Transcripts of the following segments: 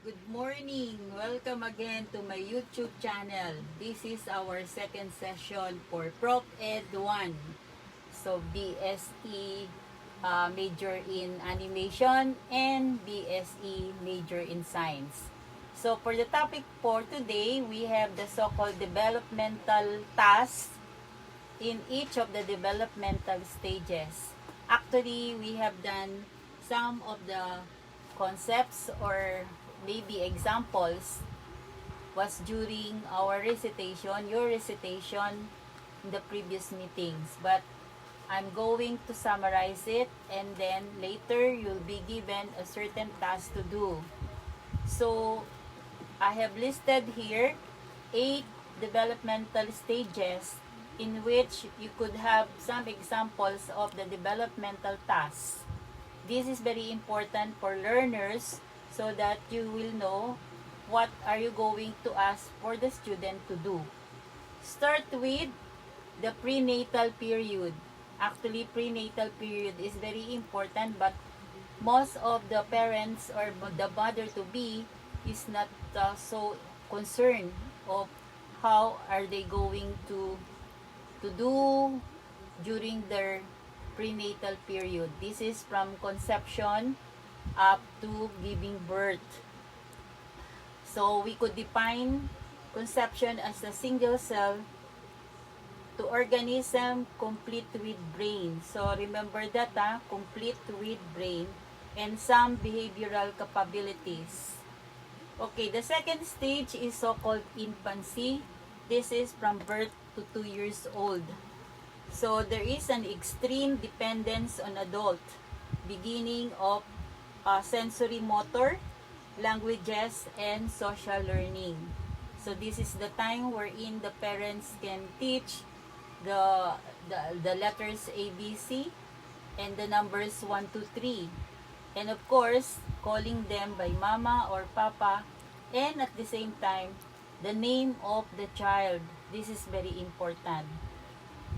Good morning! Welcome again to my YouTube channel. This is our second session for ProfEd 1. So, BSE major in animation and BSE major in science. So, for the topic for today, we have the so-called developmental tasks in each of the developmental stages. Actually, we have done some of the concepts or maybe examples was during our recitation, your recitation in the previous meetings. But I'm going to summarize it and then later you'll be given a certain task to do. So, I have listed here 8 developmental stages in which you could have some examples of the developmental tasks. This is very important for learners so that you will know what are you going to ask for the student to do. Start with the prenatal period. Actually, prenatal period is very important, but most of the parents or the mother-to-be is not so concerned of how are they going to do during their prenatal period. This is from conception up to giving birth. So we could define conception as a single cell to organism complete with brain. So remember that, complete with brain and some behavioral capabilities. Okay, the second stage is so-called infancy. This is from birth to 2 years old. So there is an extreme dependence on adult, beginning of sensory motor, languages, and social learning. So this is the time wherein the parents can teach the letters ABC and the numbers 1, 2, 3. And of course, calling them by mama or papa, and at the same time, the name of the child. This is very important.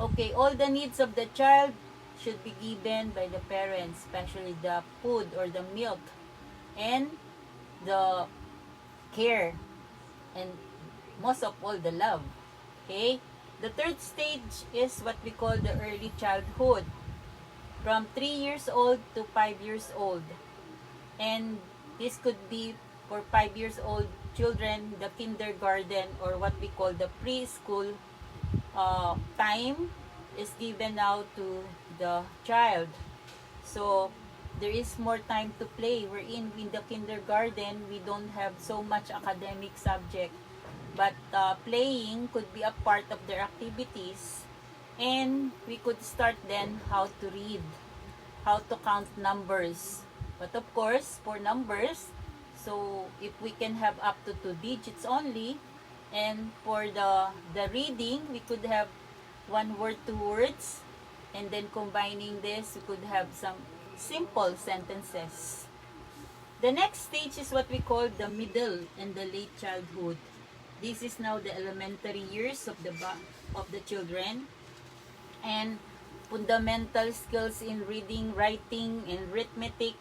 Okay, all the needs of the child should be given by the parents, especially the food or the milk and the care and most of all the love. Okay, the third stage is what we call the early childhood, from 3 years old to 5 years old, and this could be for 5 years old children, the kindergarten or what we call the preschool time is given now to the child. So there is more time to play. We're in the kindergarten, we don't have so much academic subject, but playing could be a part of their activities, and we could start then how to read, how to count numbers. But of course, for numbers, so if we can have up to 2 digits only, and for the reading, we could have 1 word, 2 words, and then combining this, we could have some simple sentences. The next stage is what we call the middle and the late childhood. This is now the elementary years of the children, and fundamental skills in reading, writing, and arithmetic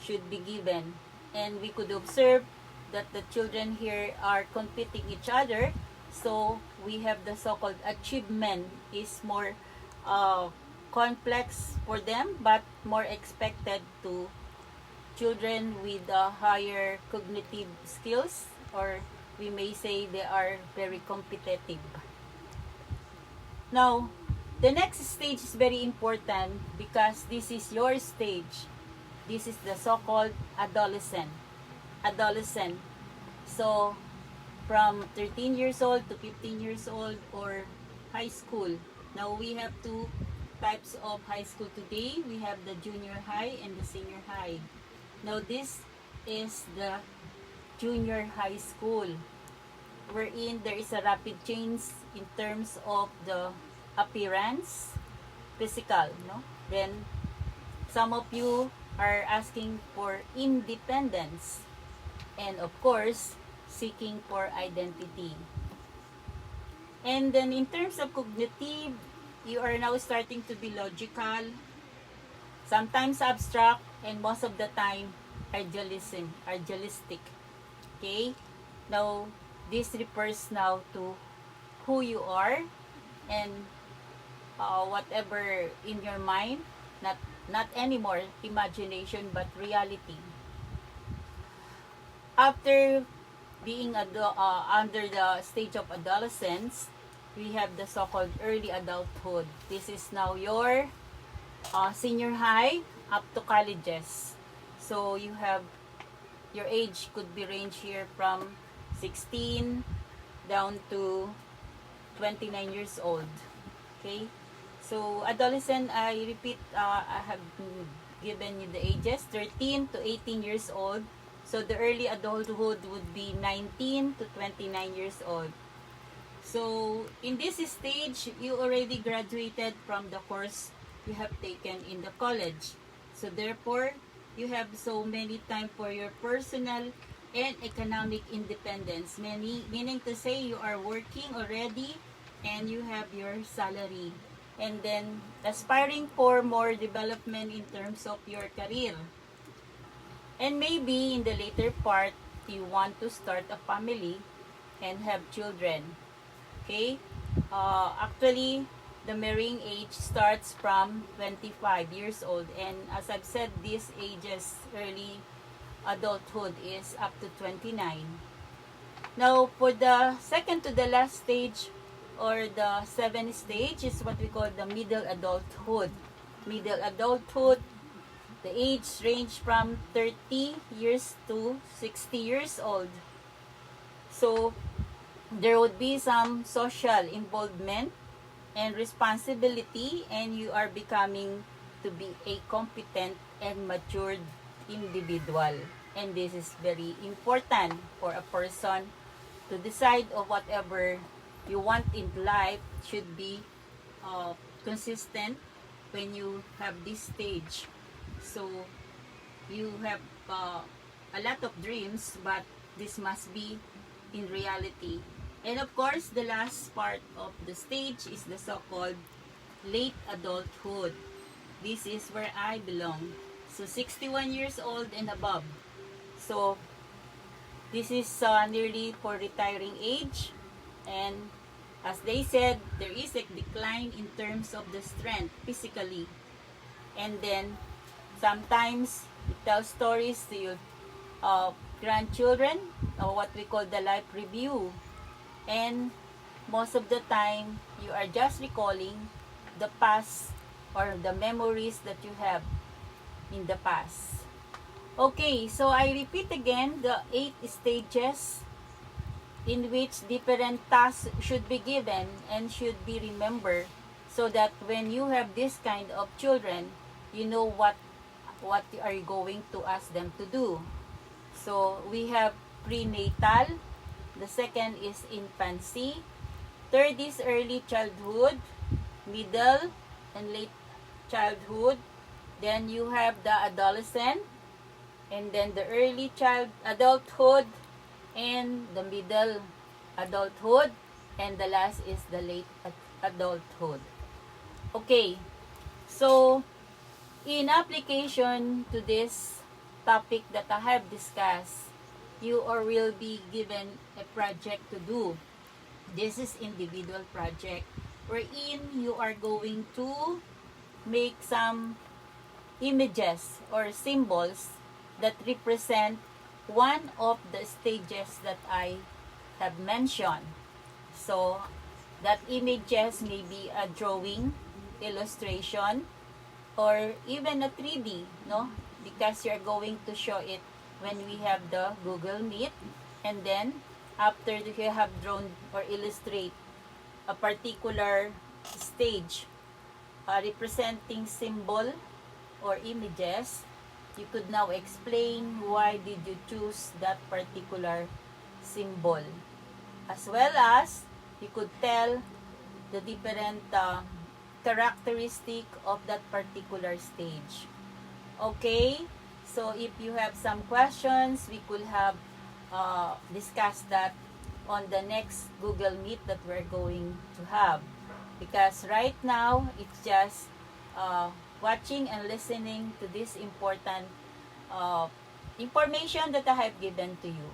should be given. And we could observe that the children here are competing each other, so we have the so-called achievement is more complex for them, but more expected to children with higher cognitive skills, or we may say they are very competitive. Now, the next stage is very important because this is your stage. This is the so-called adolescent. So, from 13 years old to 15 years old or high school. Now, we have 2 types of high school today. We have the junior high and the senior high. Now, this is the junior high school, wherein there is a rapid change in terms of the appearance, physical, no? Then, some of you are asking for independence, and of course, seeking for identity. And then in terms of cognitive, you are now starting to be logical, sometimes abstract, and most of the time idealistic. Okay? Now, this refers now to who you are and whatever in your mind, not anymore imagination but reality. After being under the stage of adolescence, we have the so-called early adulthood. This is now your senior high up to colleges. So you have your age could be range here from 16 down to 29 years old. Okay? So adolescent, I repeat, I have given you the ages 13 to 18 years old. So the early adulthood would be 19 to 29 years old. So in this stage, you already graduated from the course you have taken in the college. So therefore, you have so many time for your personal and economic independence. Meaning to say you are working already and you have your salary. And then aspiring for more development in terms of your career. And maybe in the later part, you want to start a family and have children. Okay? Actually, the marrying age starts from 25 years old. And as I've said, these ages, early adulthood is up to 29. Now, for the second to the last stage, or the seventh stage, is what we call the middle adulthood. Middle adulthood, the age range from 30 years to 60 years old. So, there would be some social involvement and responsibility, and you are becoming to be a competent and matured individual. And this is very important for a person to decide of whatever you want in life should be consistent when you have this stage. So you have a lot of dreams, but this must be in reality. And of course, the last part of the stage is the so-called late adulthood. This is where I belong. So 61 years old and above. So this is nearly for retiring age. And as they said, there is a decline in terms of the strength physically. And then sometimes you tell stories to your grandchildren, or what we call the life review. And most of the time, you are just recalling the past or the memories that you have in the past. Okay, so I repeat again the 8 stages in which different tasks should be given and should be remembered, so that when you have this kind of children, you know what are you going to ask them to do. So we have prenatal, the second is infancy, third is early childhood, middle and late childhood, then you have the adolescent, and then the early adulthood, and the middle adulthood, and the last is the late adulthood. Okay, so in application to this topic that I have discussed, you or will be given a project to do. This is individual project wherein you are going to make some images or symbols that represent one of the stages that I have mentioned. So that images may be a drawing, illustration, or even a 3D, no? Because you're going to show it when we have the Google Meet. And then after you have drawn or illustrate a particular stage representing symbol or images, you could now explain why did you choose that particular symbol, as well as you could tell the different characteristic of that particular stage. Okay, so if you have some questions, we could have discuss that on the next Google Meet that we're going to have, because right now it's just watching and listening to this important information that I have given to you.